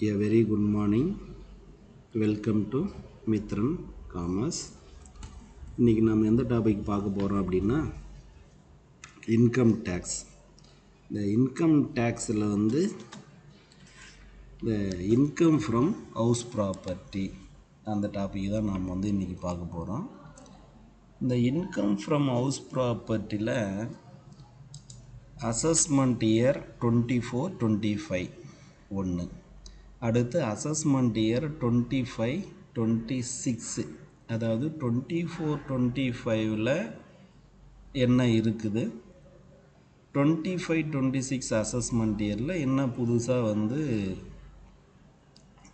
A very good morning. Welcome to Mithran Commerce. இன்றைக்கி நம்ம எந்த டாபிக் பார்க்க போகிறோம் அப்படின்னா இன்கம் டேக்ஸ். இந்த இன்கம் டேக்ஸில் இந்த இன்கம் ஃப்ரம் ஹவுஸ் ப்ராப்பர்ட்டி அந்த டாபிக் தான் நாம் இன்றைக்கி பார்க்க போகிறோம். இந்த இன்கம் ஃப்ரம் ஹவுஸ் ப்ராப்பர்ட்டியில் அசஸ்மெண்ட் இயர் 24-25 ஒன்று, அடுத்து அசஸ்மெண்ட் இயர் 25-26, அதாவது 24-25ல் என்ன இருக்குது, 25-26 அசஸ்மெண்ட் இயரில் என்ன புதுசாக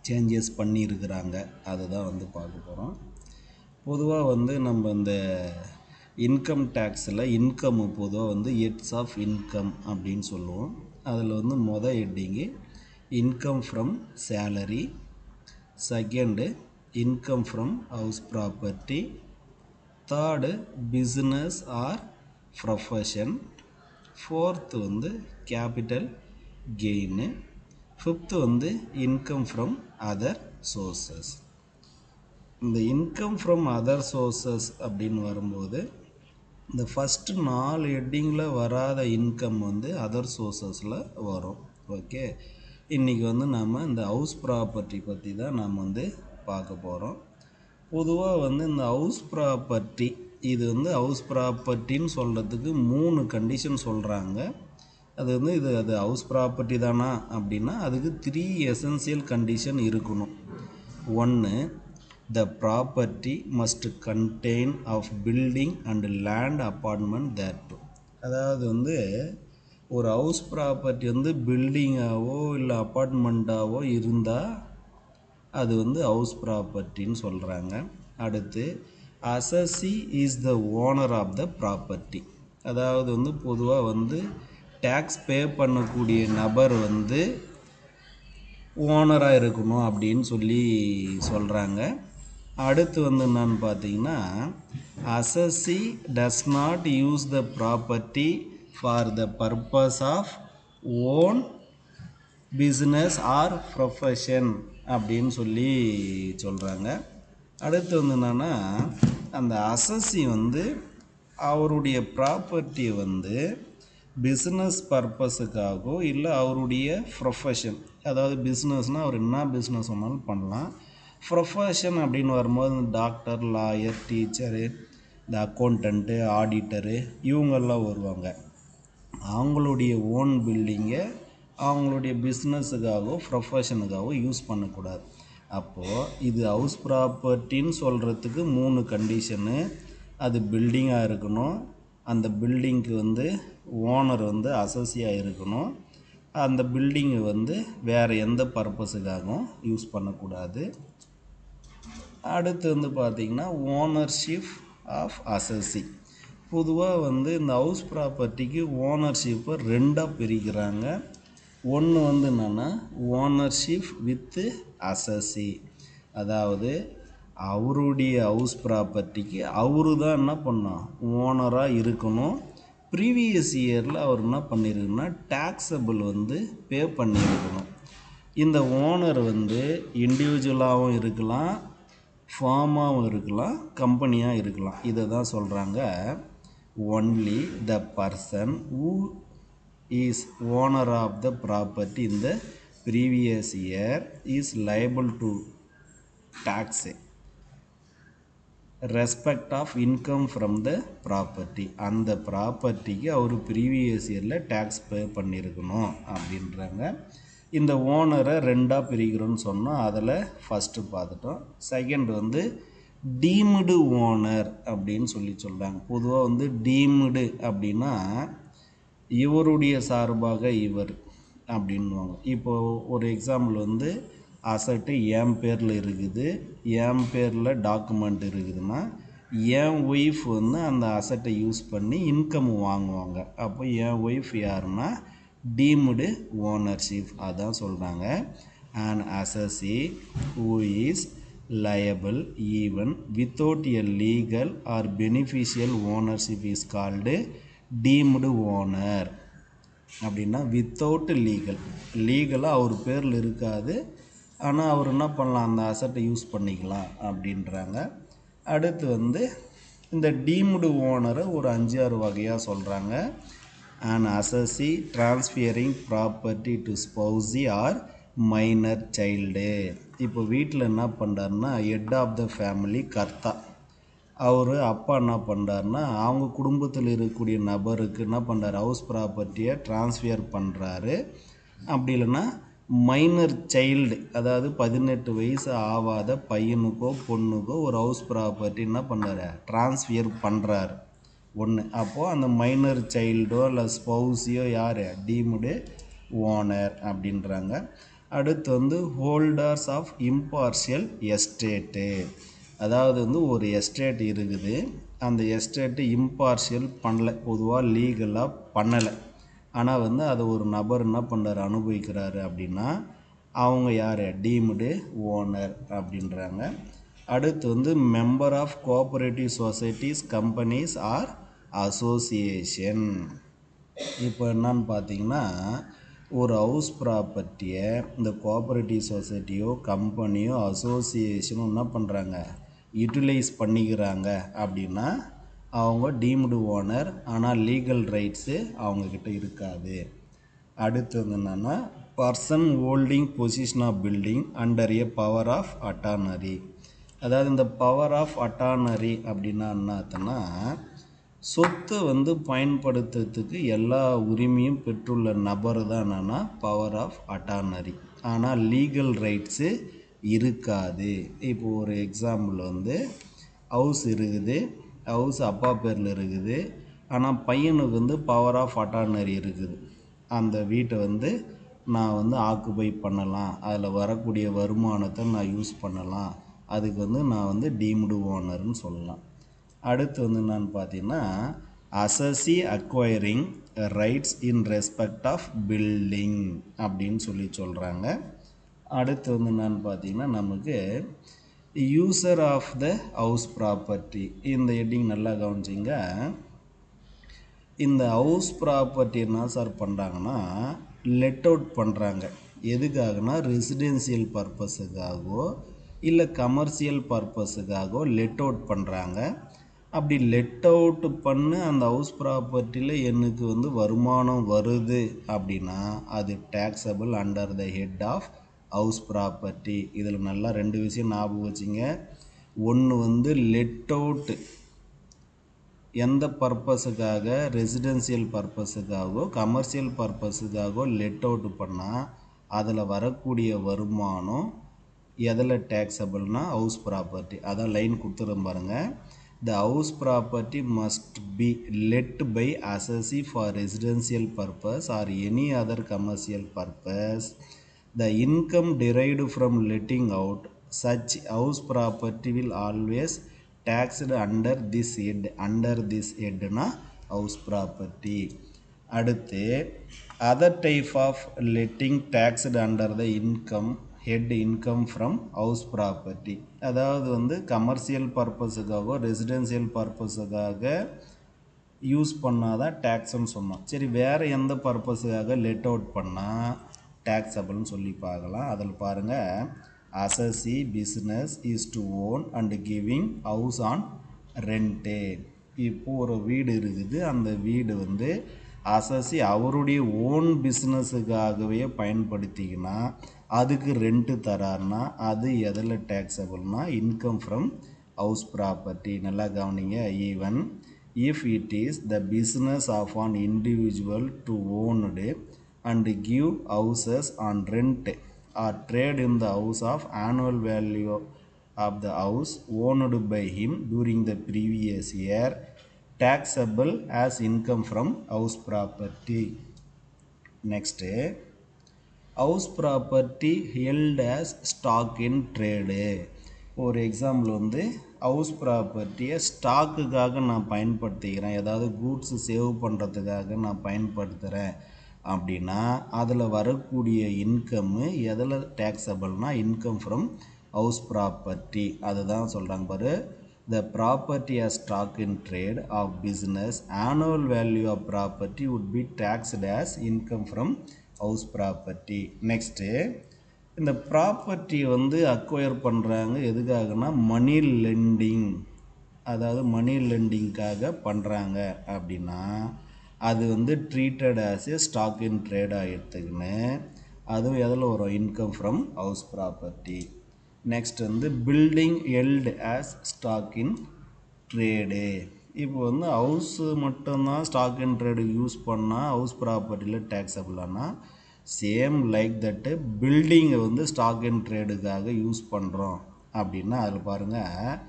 சேஞ்சஸ் பண்ணியிருக்கிறாங்க அதை தான் பார்க்க போகிறோம். பொதுவாக நம்ம இந்த இன்கம் டேக்ஸில் இன்கம் பொதுவாக ஹெட்ஸ் ஆஃப் இன்கம் அப்படின்னு சொல்லுவோம். அதில் மொதல் heading income from salary, second income from house property, third business or profession, fourth capital கெயின்னு, fifth income from other sources. இந்த இன்கம் ஃப்ரம் அதர் சோர்சஸ் அப்படின்னு வரும்போது இந்த ஃபஸ்ட்டு 4 ஹெட்டிங்கில் வராத இன்கம் அதர் சோர்சஸில் வரும். ஓகே, இன்றைக்கி நாம் இந்த ஹவுஸ் ப்ராப்பர்ட்டி பற்றி தான் நாம் பார்க்க போகிறோம். பொதுவாக இந்த ஹவுஸ் ப்ராப்பர்ட்டி இது ஹவுஸ் ப்ராப்பர்ட்டின்னு சொல்கிறதுக்கு 3 கண்டிஷன் சொல்கிறாங்க. அது அது ஹவுஸ் ப்ராப்பர்ட்டி தானா அப்படின்னா அதுக்கு 3 எசென்சியல் கண்டிஷன் இருக்கணும். 1, the property must contain of building and land apartment thereto. அதாவது ஒரு ஹவுஸ் ப்ராப்பர்ட்டி பில்டிங்காவோ இல்லை அப்பார்ட்மெண்ட்டாவோ இருந்தால் அது ஹவுஸ் ப்ராப்பர்ட்டின்னு சொல்கிறாங்க. அடுத்து assessee is the owner of the property, அதாவது பொதுவாக டேக்ஸ் பே பண்ணக்கூடிய நபர் ஓனராக இருக்கணும் அப்படின்னு சொல்கிறாங்க. அடுத்து என்னன்னு பார்த்தீங்கன்னா assessee does not use the property for the purpose of own business or profession அப்படின்னு சொல்கிறாங்க. அடுத்து என்னன்னா அந்த அசஸி அவருடைய ப்ராப்பர்ட்டியை பிஸ்னஸ் பர்பஸுக்காகவோ இல்லை அவருடைய ப்ரொஃபஷன், அதாவது பிஸ்னஸ்னால் அவர் என்ன பிஸ்னஸ் வேணாலும் பண்ணலாம். ப்ரொஃபஷன் அப்படின்னு வரும்போது டாக்டர், லாயர், டீச்சரு, இந்த அக்கௌண்டண்ட்டு, ஆடிட்டரு இவங்கெல்லாம் வருவாங்க. அவங்களுடைய ஓன் பில்டிங்கை அவங்களுடைய பிஸ்னஸுக்காகவோ ப்ரொஃபஷனுக்காகவோ யூஸ் பண்ணக்கூடாது. அப்போது இது ஹவுஸ் ப்ராப்பர்ட்டின்னு சொல்கிறதுக்கு 3 கண்டிஷனு. அது பில்டிங்காக இருக்கணும், அந்த பில்டிங்க்கு ஓனர் அசஸியாக இருக்கணும், அந்த பில்டிங்கு வேறு எந்த பர்பஸுக்காகவும் யூஸ் பண்ணக்கூடாது. அடுத்து பார்த்திங்கன்னா ஓனர்ஷிப் ஆஃப் அசஸி. பொதுவாக இந்த ஹவுஸ் ப்ராப்பர்ட்டிக்கு ஓனர்ஷிப்பை 2ஆக பிரிக்கிறாங்க. ஒன்று என்னென்னா ஓனர்ஷிப் வித்து அசஸி, அதாவது அவருடைய ஹவுஸ் ப்ராப்பர்ட்டிக்கு அவரு தான் என்ன பண்ணணும், ஓனராக இருக்கணும். ப்ரீவியஸ் இயரில் அவர் என்ன பண்ணியிருக்குன்னா டேக்ஸபிள் பே பண்ணியிருக்கணும். இந்த ஓனர் இண்டிவிஜுவலாகவும் இருக்கலாம், ஃபார்மாகவும் இருக்கலாம், கம்பெனியாக இருக்கலாம். இதை தான் சொல்கிறாங்க only the person who is owner of the property in the previous year is liable to tax respect of income from the property. அந்த ப்ராப்பர்ட்டிக்கு அவர் ப்ரீவியஸ் இயரில் டேக்ஸ் பே பண்ணியிருக்கணும் அப்படின்றாங்க. இந்த ஓனரை 2ஆக பிரிக்கிறோன்னு சொன்னோம், அதில் ஃபஸ்ட்டு பார்த்துட்டோம். செகண்ட் டீம்டு ஓனர் அப்படின்னு சொல்கிறாங்க. பொதுவாக டீம்டு அப்படின்னா இவருடைய சார்பாக இவர் அப்படின்வாங்க. இப்போது ஒரு எக்ஸாம்பிள் அசட்டு என் பேரில் இருக்குது, என் பேரில் டாக்குமெண்ட் இருக்குதுன்னா என் ஒய்ஃப் அந்த அசட்டை யூஸ் பண்ணி இன்கம் வாங்குவாங்க. அப்போ என் ஒய்ஃப் யாருன்னா டீம்டு ஓனர்ஷிப், அதான் சொல்கிறாங்க. And அசஸி who is liable even without a legal or beneficial ownership is called deemed owner. அப்படின்னா வித்தவுட் லீகலாக அவர் பேரில் இருக்காது, ஆனால் அவர் என்ன பண்ணலாம், அந்த அசட்டை யூஸ் பண்ணிக்கலாம் அப்படின்றாங்க. அடுத்து வந்து இந்த டீம்டு ஓனரை ஒரு 5-6 வகையாக சொல்கிறாங்க. an assessee transferring property to spousey or minor child. இப்போ வீட்டில் என்ன பண்ணுறாருன்னா ஹெட் ஆஃப் த ஃபேமிலி கர்த்தா, அவர் அப்பா என்ன பண்ணுறாருன்னா அவங்க குடும்பத்தில் இருக்கக்கூடிய நபருக்கு என்ன பண்ணுறாரு, ஹவுஸ் ப்ராப்பர்ட்டியை ட்ரான்ஸ்ஃபர் பண்ணுறாரு. அப்படி இல்லைன்னா மைனர் சைல்டு, அதாவது 18 வயசு ஆகாத பையனுக்கோ பொண்ணுக்கோ ஒரு ஹவுஸ் ப்ராப்பர்ட்டி என்ன பண்ணுறாரு, ட்ரான்ஸ்ஃபர் பண்ணுறாரு ஒன்று. அப்போது அந்த மைனர் சைல்டோ இல்லை ஸ்பௌஸியோ யார், டீம்டு ஓனர் அப்படின்றாங்க. அடுத்து வந்து ஹோல்டர்ஸ் ஆஃப் இம்பார்ஷியல் எஸ்டேட்டு, அதாவது வந்து ஒரு எஸ்டேட் இருக்குது, அந்த எஸ்டேட்டு இம்பார்ஷியல் பண்ணலை, பொதுவாக லீகலாக பண்ணலை, ஆனால் வந்து அதை ஒரு நபர் என்ன பண்ணுறாரு, அனுபவிக்கிறாரு அப்படின்னா அவங்க யார், டீம்டு ஓனர் அப்படின்றாங்க. அடுத்து வந்து member of cooperative societies, companies or association. இப்போ என்னன்னு பார்த்தீங்கன்னா ஒரு ஹவுஸ் ப்ராப்பர்ட்டியை இந்த கோஆபரேட்டிவ் சொசைட்டியோ கம்பெனியோ அசோசியேஷனோ என்ன பண்ணுறாங்க, யூட்டிலைஸ் பண்ணிக்கிறாங்க அப்படின்னா அவங்க டீம்டு ஓனர், ஆனால் லீகல் ரைட்ஸு அவங்கக்கிட்ட இருக்காது. அடுத்து வந்து என்னென்னா person holding position of building under a power of அட்டானரி. அதாவது இந்த பவர் ஆஃப் அட்டானரி அப்படின்னா என்னத்துன்னா சொத்தை வந்து பயன்படுத்துறதுக்கு எல்லா உரிமையும் பெற்றுள்ள நபர் தான் என்னென்னா பவர் ஆஃப் அட்டானரி, ஆனால் லீகல் ரைட்ஸு இருக்காது. இப்போது ஒரு எக்ஸாம்பிள் வந்து ஹவுஸ் இருக்குது, ஹவுஸ் அப்பா பேரில் இருக்குது, ஆனால் பையனுக்கு வந்து பவர் ஆஃப் அட்டானரி இருக்குது. அந்த வீட்டை வந்து நான் வந்து ஆக்குபை பண்ணலாம், அதில் வரக்கூடிய வருமானத்தை நான் யூஸ் பண்ணலாம், அதுக்கு வந்து நான் வந்து டீம்டு ஓனர்னு சொல்லலாம். அடுத்து வந்து என்னன்னு பார்த்தீங்கன்னா assessee acquiring rights in respect of building அப்படின்னு சொல்கிறாங்க. அடுத்து வந்து என்னன்னு பார்த்தீங்கன்னா நமக்கு user of the house property. இந்த ஹெட்டிங் நல்லா கவனிச்சிங்க. இந்த ஹவுஸ் ப்ராப்பர்ட்டி என்ன சார் பண்ணுறாங்கன்னா லெட் அவுட் பண்ணுறாங்க. எதுக்காகனா ரெசிடென்சியல் பர்பஸுக்காகவோ இல்லை கமர்ஷியல் பர்பஸுக்காகவோ லெட் அவுட் பண்ணுறாங்க. அப்படி லெட் அவுட் பண்ணி அந்த ஹவுஸ் ப்ராப்பர்ட்டியில் எனக்கு வந்து வருமானம் வருது அப்படின்னா அது taxable under the head of house property. இதில் நல்லா 2 விஷயம் ஞாபகம் வச்சுங்க. ஒன்று வந்து லெட் அவுட் எந்த பர்பஸுக்காக, ரெசிடென்சியல் பர்பஸுக்காகவோ கமர்ஷியல் பர்பஸுக்காகவோ லெட் அவுட் பண்ணால் அதில் வரக்கூடிய வருமானம் எதில் டேக்ஸபிள்னா ஹவுஸ் ப்ராப்பர்ட்டி. அதான் லைன் கொடுத்துரும் பாருங்கள். The house property must be let by assessee for residential purpose or any other commercial purpose. The income derived from letting out such house property will always taxed under this head. Under this head na house property. அடுத்து other type of letting taxed under the income head income from house property. அதாவது வந்து commercial பர்பஸுக்காக residential பர்பஸுக்காக use பண்ணாதான் டேக்ஸ்ன்னு சொன்னோம். சரி, வேறு எந்த பர்பஸுக்காக let out பண்ணால் டேக்ஸபிள்னு சொல்லி பார்க்கலாம். அதில் பாருங்கள், அசஸி business is to own and giving house on rent. இப்போது ஒரு வீடு இருக்குது, அந்த வீடு வந்து அசஸி அவருடைய ஓன் பிஸ்னஸுக்காகவே பயன்படுத்திக்கினா அதுக்கு ரெண்ட்டு தராருன்னா அது எதில் டேக்ஸபிள்னா இன்கம் ஃப்ரம் ஹவுஸ் ப்ராப்பர்ட்டி. நல்லா கவனிங்க. Even if it is the business of an individual to owned and give houses on rent or trade in the house of annual value of the house owned by him during the previous year taxable as income from house property. Next, house property held as stock in trade. ஒரு example வந்து house ப்ராப்பர்ட்டியை ஸ்டாக்குக்காக நான் பயன்படுத்திக்கிறேன், ஏதாவது goods save பண்ணுறதுக்காக நான் பயன்படுத்துகிறேன் அப்படின்னா அதில் வரக்கூடிய இன்கம்மு எதில் டேக்ஸபிள்னா இன்கம் ஃப்ரம் ஹவுஸ் ப்ராப்பர்ட்டி. அதுதான் சொல்கிறாங்க பாரு. The property as stock in trade of business, annual value of property would be taxed as income from house property. Next, இந்த ப்ராப்பர்ட்டி வந்து அக்வயர் பண்ணுறாங்க எதுக்காகனா மணி லெண்டிங், அதாவது மணி லெண்டிங்காக பண்ணுறாங்க அப்படின்னா அது வந்து treated as a stock in ட்ரேடாக எடுத்துக்கின்னு அதுவும் எதில் வரும், income from house property. Next வந்து building held as stock in trade. இப்போ வந்து ஹவுஸு மட்டும்தான் ஸ்டாக் இன் ட்ரேடு யூஸ் பண்ணால் ஹவுஸ் ப்ராப்பர்ட்டியில் டேக்ஸபிளானா சேம் லைக் தட்டு பில்டிங்கை வந்து ஸ்டாக் இன் ட்ரேடுக்காக யூஸ் பண்ணுறோம் அப்படின்னா அதில் பாருங்கள்,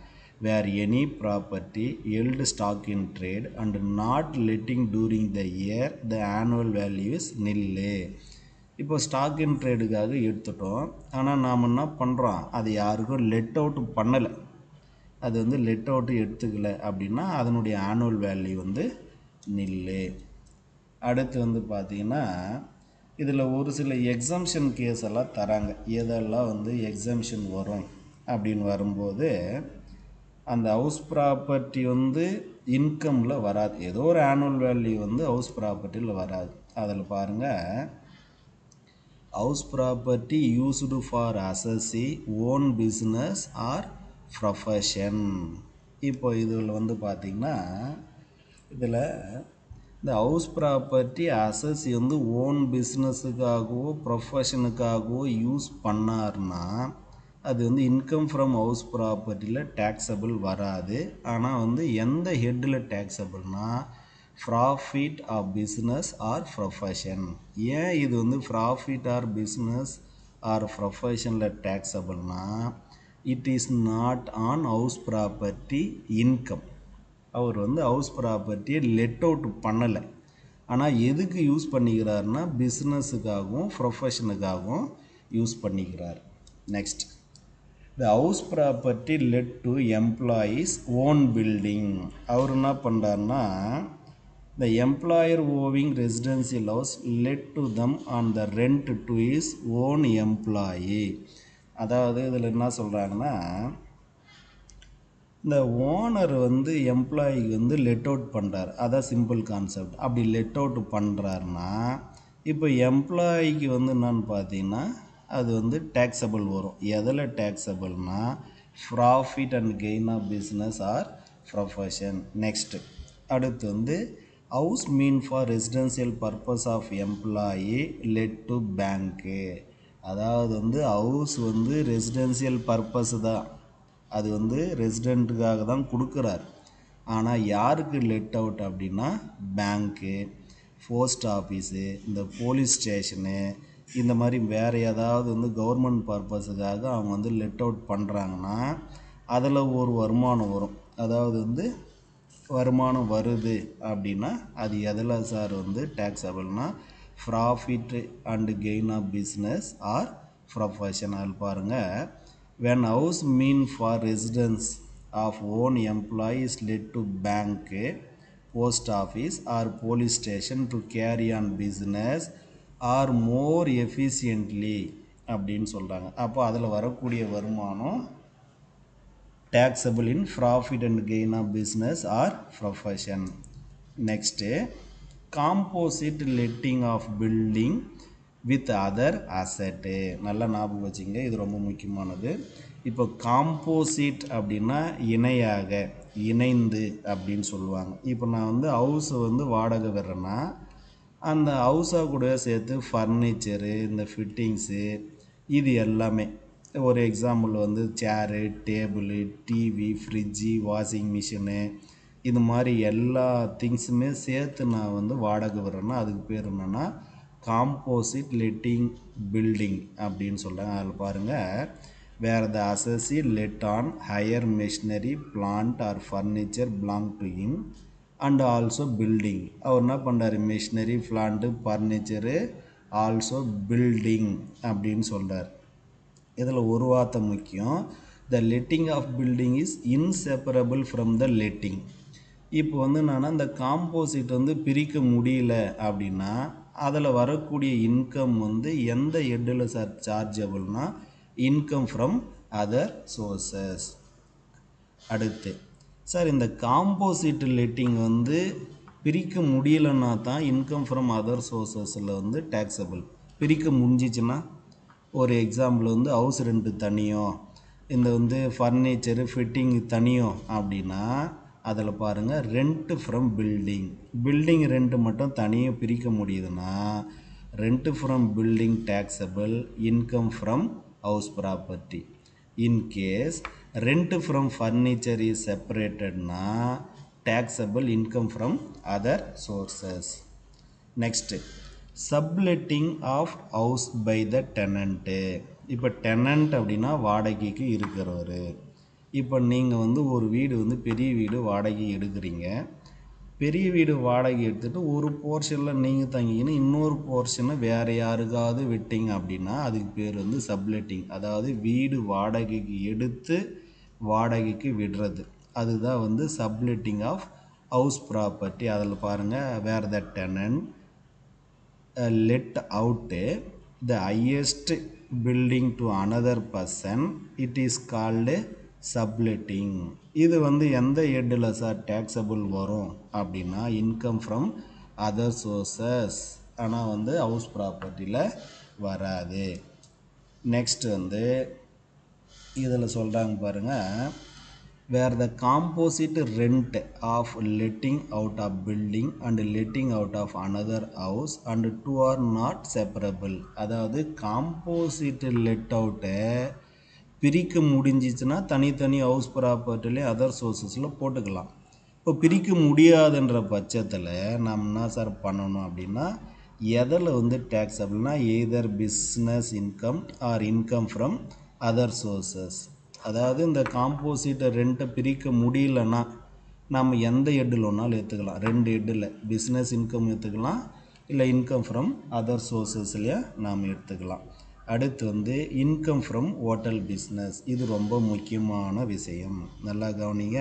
where any property held stock in trade and not letting during the year the annual value is nil. இப்போ ஸ்டாக் இன் ட்ரேடுக்காக எடுத்துட்டோம், ஆனால் நாம் என்ன பண்ணுறோம், அது யாருக்கும் லெட் அவுட் பண்ணலை, அது வந்து லெட் அவுட்டு எடுத்துக்கல அப்படின்னா அதனுடைய ஆனுவல் வேல்யூ வந்து நில்லு. அடுத்து வந்து பார்த்திங்கன்னா இதில் ஒரு சில எக்ஸம்ஷன் கேஸ் எல்லாம் தராங்க, எதெல்லாம் வந்து எக்ஸம்ஷன் வரும் அப்படின்னு வரும்போது அந்த ஹவுஸ் ப்ராப்பர்ட்டி வந்து இன்கமில் வராது, ஏதோ ஒரு ஆனுவல் வேல்யூ வந்து ஹவுஸ் ப்ராப்பர்ட்டியில் வராது. அதில் பாருங்கள், house property used for அசஸி own business or profession. இப்போ இதில் வந்து பார்த்திங்கன்னா இதில் இந்த ஹவுஸ் ப்ராப்பர்ட்டி அசஸி வந்து ஓன் பிஸ்னஸுக்காகவோ ப்ரொஃபஷனுக்காகவோ யூஸ் பண்ணார்னா அது வந்து இன்கம் ஃப்ரம் ஹவுஸ் ப்ராப்பர்ட்டியில் டேக்ஸபிள் வராது. ஆனால் வந்து எந்த ஹெட்டில் டேக்ஸபிள்னா profit of business or profession. ஏன் இது வந்து ப்ராஃபிட் ஆர் பிஸ்னஸ் ஆர் ப்ரொஃபஷனில் டேக்ஸபிள்னா it is not on house property income. அவர் வந்து ஹவுஸ் ப்ராப்பர்ட்டியை லெட் அவுட் பண்ணலை, ஆனால் எதுக்கு யூஸ் பண்ணிக்கிறாருன்னா பிஸ்னஸுக்காகவும் ப்ரொஃபஷனுக்காகவும் யூஸ் பண்ணிக்கிறார். Next, the house property let to employees own building. அவர் என்ன பண்ணுறாருன்னா the employer owing residential house let to them on the rent to is own employee. அதாவது இதில் என்ன சொல்கிறாங்கன்னா இந்த ஓனர் வந்து எம்ப்ளாயிக்கு வந்து லெட் அவுட் பண்ணுறார், அதான் சிம்பிள் கான்செப்ட். அப்படி லெட் அவுட் பண்ணுறாருன்னா இப்போ எம்ப்ளாயிக்கு வந்து என்னன்னு பார்த்தீங்கன்னா அது வந்து டேக்ஸபிள் வரும். எதில் டேக்ஸபிள்னா profit and gain of business or profession. Next அடுத்து வந்து house mean for residential purpose of employee let to பேங்க்கு. அதாவது வந்து ஹவுஸ் வந்து ரெசிடென்சியல் பர்பஸ் தான், அது வந்து ரெசிடெண்ட்டுக்காக தான் கொடுக்குறார். ஆனால் யாருக்கு லெட் அவுட் அப்படின்னா பேங்க்கு, போஸ்ட் ஆஃபீஸு, இந்த போலீஸ் ஸ்டேஷனு, இந்த மாதிரி வேறு ஏதாவது வந்து கவர்மெண்ட் பர்பஸுக்காக அவங்க வந்து லெட் அவுட் பண்ணுறாங்கன்னா அதில் ஒரு வருமானம் வரும். அதாவது வந்து வருமானம் வருது அப்படின்னா அது எதில் சார் வந்து டேக்ஸபிள்னா profit and gain of business or professional. பாருங்கள், when house mean for residence of own employees led to bank, post office or police station to carry on business or more efficiently அப்படின்னு சொல்கிறாங்க. அப்போ அதில் வரக்கூடிய வருமானம் taxable in profit and gain of business or profession. Next, composite letting of building with other அசட்டு. நல்லா ஞாபகம் வச்சுங்க, இது ரொம்ப முக்கியமானது. இப்போ காம்போசிட் அப்படின்னா இணையாக, இணைந்து அப்படின்னு சொல்லுவாங்க. இப்போ நான் வந்து ஹவுஸை வந்து வாடகை விடுறேன்னா அந்த ஹவுஸாக கூட சேர்த்து ஃபர்னிச்சரு, இந்த ஃபிட்டிங்ஸு, இது எல்லாமே ஒரு எக்ஸாம்பிள் வந்து chair, table, TV, fridge, washing machine, இது மாதிரி எல்லா திங்ஸுமே சேர்த்து நான் வந்து வாடகை விடுறேன்னா அதுக்கு பேர் என்னென்னா காம்போசிட் லெட்டிங் பில்டிங் அப்படின்னு சொல்கிறாங்க. அதில் பாருங்கள், where the assessee let on hire machinery plant or furniture belong to him and also building. அவர் என்ன பண்ணுறாரு, machinery, plant, furniture, also building அப்படின்னு சொல்கிறார். இதில் ஒரு வார்த்தை முக்கியம், the letting of building is inseparable from the letting. இப்போ வந்து என்னென்னா இந்த காம்போசிட் வந்து பிரிக்க முடியல அப்படின்னா அதில் வரக்கூடிய இன்கம் வந்து எந்த ஹெட்டில் சார் சார்ஜபிள்னா இன்கம் ஃப்ரம் அதர் சோர்சஸ். அடுத்து சார் இந்த காம்போசிட் லெட்டிங் வந்து பிரிக்க முடியலன்னா தான் இன்கம் ஃப்ரம் அதர் சோர்சஸில் வந்து டேக்ஸபிள். பிரிக்க முடிஞ்சிச்சுன்னா ஒரு எக்ஸாம்பிள் வந்து ஹவுஸ் ரெண்ட்டு தனியும் இந்த வந்து ஃபர்னிச்சரு ஃபிட்டிங் தனியும் அப்படின்னா அதில் பாருங்கள் ரெண்ட்டு ஃப்ரம் பில்டிங் ரெண்ட்டு மட்டும் தனியாக பிரிக்க முடியுதுன்னா rent from building taxable income from house property. In case rent from furniture is செப்பரேட்டட்னா taxable income from other sources. Next, subletting of house by the tenant. இப்போ டெனண்ட் அப்படின்னா வாடகைக்கு இருக்கிறவர். இப்போ நீங்கள் வந்து ஒரு வீடு வந்து பெரிய வீடு வாடகை எடுக்கிறீங்க. பெரிய வீடு வாடகை எடுத்துகிட்டு ஒரு போர்ஷனில் நீங்கள் தங்கிக்கின்னு இன்னொரு போர்ஷனை வேறு யாருக்காவது விட்டீங்க அப்படின்னா அதுக்கு பேர் வந்து சப்லெட்டிங். அதாவது வீடு வாடகைக்கு எடுத்து வாடகைக்கு விடுறது, அதுதான் வந்து சப்லெட்டிங் ஆஃப் ஹவுஸ் ப்ராப்பர்ட்டி. அதில் பாருங்கள், where the tenant let out the highest building to another person, it is called subletting. இது வந்து எந்த ஹெட்டில் சார் டேக்ஸபிள் வரும் அப்படின்னா இன்கம் ஃப்ரம் அதர் சோர்சஸ், ஆனால் வந்து ஹவுஸ் ப்ராப்பர்ட்டியில் வராது. நெக்ஸ்ட் வந்து இதில் சொல்கிறாங்க பாருங்கள், where the composite rent of letting out of building and letting out of another house and two are not separable. அதாவது காம்போசிட் லெட் அவுட்டை பிரிக்க முடிஞ்சிச்சுன்னா தனித்தனி ஹவுஸ் ப்ராப்பர்ட்டிலே அதர் சோர்ஸஸில் போட்டுக்கலாம். இப்போ பிரிக்க முடியாதுன்ற பட்சத்தில் நம்ம என்ன சார் பண்ணணும் அப்படின்னா எதில் வந்து டேக்ஸபிள்னா either business income or income from other sources. அதாவது இந்த காம்போசிட்டை ரெண்ட்டை பிரிக்க முடியலன்னா நம்ம எந்த ஹெட்டில் ஒன்றாலும் எடுத்துக்கலாம். ரெண்டு ஹெட்டில் பிஸ்னஸ் இன்கம் எடுத்துக்கலாம், இல்லை இன்கம் ஃப்ரம் அதர் சோர்சஸ்லையே நாம் எடுத்துக்கலாம். அடுத்து வந்து இன்கம் ஃப்ரம் ஹோட்டல் பிஸ்னஸ். இது ரொம்ப முக்கியமான விஷயம், நல்லா கவனிங்க.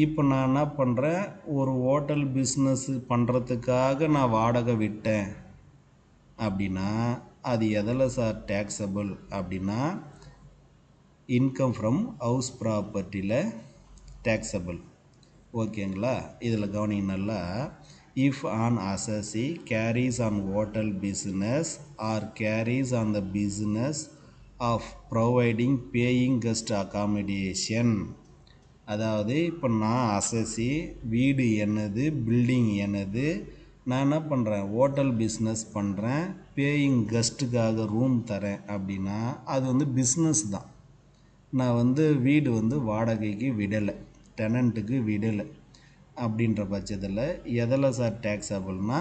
இப்போ நான் என்ன பண்ணுறேன், ஒரு ஹோட்டல் பிஸ்னஸ் பண்ணுறதுக்காக நான் வாடகை விட்டேன் அப்படின்னா அது எதில் சார் டேக்ஸபிள் அப்படின்னா இன்கம் ஃப்ரம் ஹவுஸ் ப்ராப்பர்ட்டியில் டேக்ஸபிள். ஓகேங்களா? இதில் கவனிங்க நல்லா. If an assessee carries on hotel business or carries on the business of providing paying guest accommodation. அதாவது இப்போ நான் அசஸி, வீடு என்னது, பில்டிங் என்னது, நான் என்ன பண்ணுறேன், ஹோட்டல் பிஸ்னஸ் பண்ணுறேன், பேயிங் கெஸ்ட்டுக்காக ரூம் தரேன் அப்படின்னா அது வந்து பிஸ்னஸ் தான். நான் வந்து வீடு வந்து வாடகைக்கு விடலை, டெனண்ட்டுக்கு விடலை. அப்படின்ற பட்சத்தில் எதில் சார் டேக்ஸபிள்னா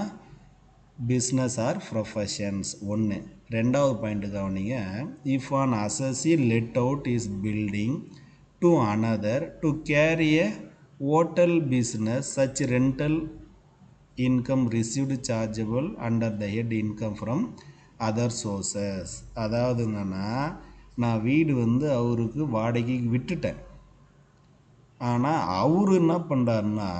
பிஸ்னஸ் ஆர் ப்ரொஃபஷன்ஸ். ஒன்று. ரெண்டாவது பாயிண்ட்டு கவனிங்க, if an அசஸி let out is building to another to carry a hotel business such rental income received chargeable under the head income from other sources. அதாவது என்னென்னா நான் வீடு வந்து அவருக்கு வாடகைக்கு விட்டுட்டேன், ஆனால் அவர் என்ன பண்ணுறாருன்னா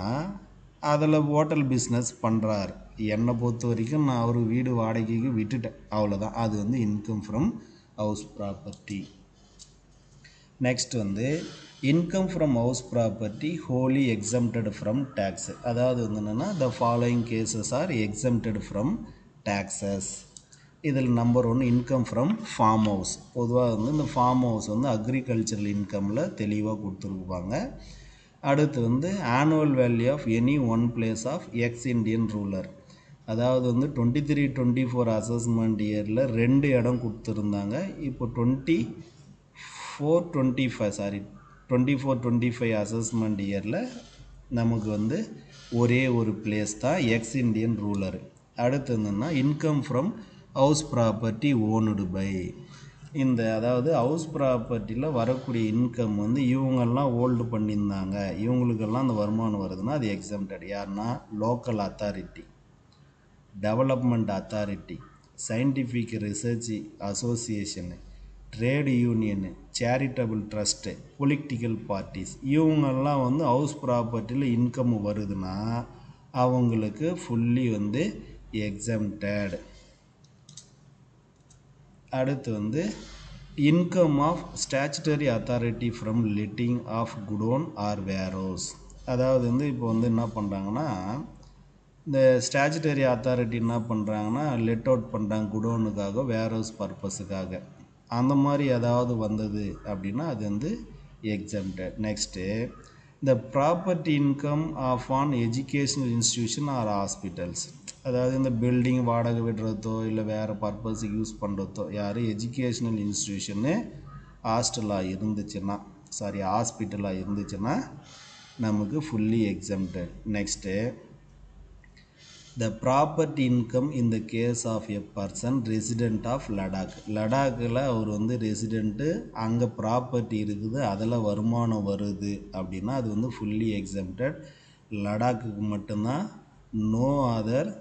அதில் ஹோட்டல் பிஸ்னஸ் பண்ணுறாரு. என்னை பொறுத்த வரைக்கும் நான் அவர் வீடு வாடகைக்கு விட்டுட்டேன், அவ்வளோதான். அது வந்து income from house property. Next வந்து income from house property wholly exempted from tax. அதாவது வந்து என்னென்னா the following cases are exempted from taxes. இதில் number 1 income from farm house. பொதுவாக வந்து இந்த ஃபார்ம் ஹவுஸ் வந்து அக்ரிகல்ச்சரல் இன்கமில் தெளிவாக கொடுத்துருப்பாங்க. அடுத்து வந்து annual value of any one place of ex Indian ruler. அதாவது வந்து 23-24 அசஸ்மெண்ட் இயரில் 2 இடம் கொடுத்துருந்தாங்க. இப்போ 24-25 அசஸ்மெண்ட் இயரில் நமக்கு வந்து ஒரே ஒரு பிளேஸ் தான் எக்ஸ் இண்டியன் ரூலர். அடுத்து என்னென்னா income from house property owned by. இந்த அதாவது ஹவுஸ் ப்ராப்பர்ட்டியில் வரக்கூடிய இன்கம் வந்து இவங்கெல்லாம் ஹோல்டு பண்ணியிருந்தாங்க, இவங்களுக்கெல்லாம் அந்த வருமானம் வருதுன்னா அது எக்ஸம்டட். யாருன்னா local authority, development authority, scientific research association, trade union, charitable trust, political parties, இவங்கெல்லாம் வந்து ஹவுஸ் ப்ராப்பர்ட்டியில் இன்கம் வருதுன்னா அவங்களுக்கு ஃபுல்லி வந்து எக்ஸம்டட். அடுத்து வந்து income of statutory authority from letting of godown or warehouse. அதாவது வந்து இப்போ வந்து என்ன பண்ணுறாங்கன்னா இந்த ஸ்டாச்சுட்டரி அத்தாரிட்டி என்ன பண்ணுறாங்கன்னா லெட் அவுட் பண்ணுறாங்க குடோனுக்காக வேர்ஹவுஸ் பர்பஸுக்காக. அந்த மாதிரி ஏதாவது வந்தது அப்படின்னா அது வந்து எக்ஸம்டட். நெக்ஸ்ட்டு இந்த property income of an educational institution or hospitals. அதாவது இந்த பில்டிங் வாடகை விடுறதோ இல்லை வேறு பர்பஸுக்கு யூஸ் பண்ணுறதோ யார் எஜுகேஷ்னல் இன்ஸ்டிடியூஷனு ஹாஸ்டலாக இருந்துச்சுன்னா ஹாஸ்பிட்டலாக இருந்துச்சுன்னா நமக்கு fully exempted. Next the property income in the case of a person resident of Ladakh. லடாக்கில் அவர் வந்து ரெசிடெண்ட்டு, அங்கே ப்ராப்பர்ட்டி இருக்குது, அதில் வருமானம் வருது அப்படின்னா அது வந்து ஃபுல்லி எக்ஸம்டட். லடாக்குக்கு மட்டும்தான். No other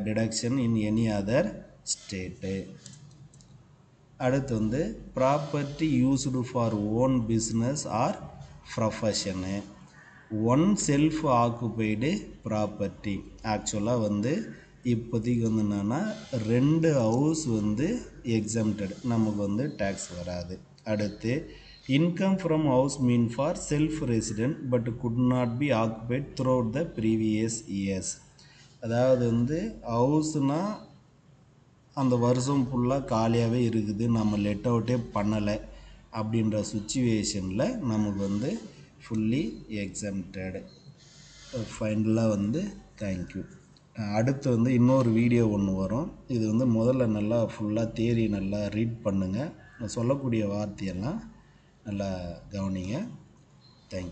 deduction in any other state. அடுத்து வந்து property used for own business or profession. One self occupied property. ஆக்சுவலாக வந்து இப்போதைக்கு வந்து என்னென்னா 2 ஹவுஸ் வந்து எக்ஸம்டட், நமக்கு வந்து டேக்ஸ் வராது. அடுத்து income from house mean for self resident but could not be occupied through out the previous years. அதாவது வந்து ஹவுஸ்னால் அந்த வருஷம் ஃபுல்லாக காலியாகவே இருக்குது, நம்ம லெட் அவுட்டே பண்ணலை அப்படின்ற சுச்சுவேஷனில் நமக்கு வந்து ஃபுல்லி எக்ஸம்டட். ஃபைனலாக வந்து தேங்க்யூ. அடுத்து வந்து இன்னொரு வீடியோ ஒன்று வரும். இது வந்து முதல்ல நல்லா ஃபுல்லாக தியரி நல்லா ரீட் பண்ணுங்கள். நான் சொல்லக்கூடிய வார்த்தையெல்லாம் நல்லா கவனிங்க. தேங்க்யூ.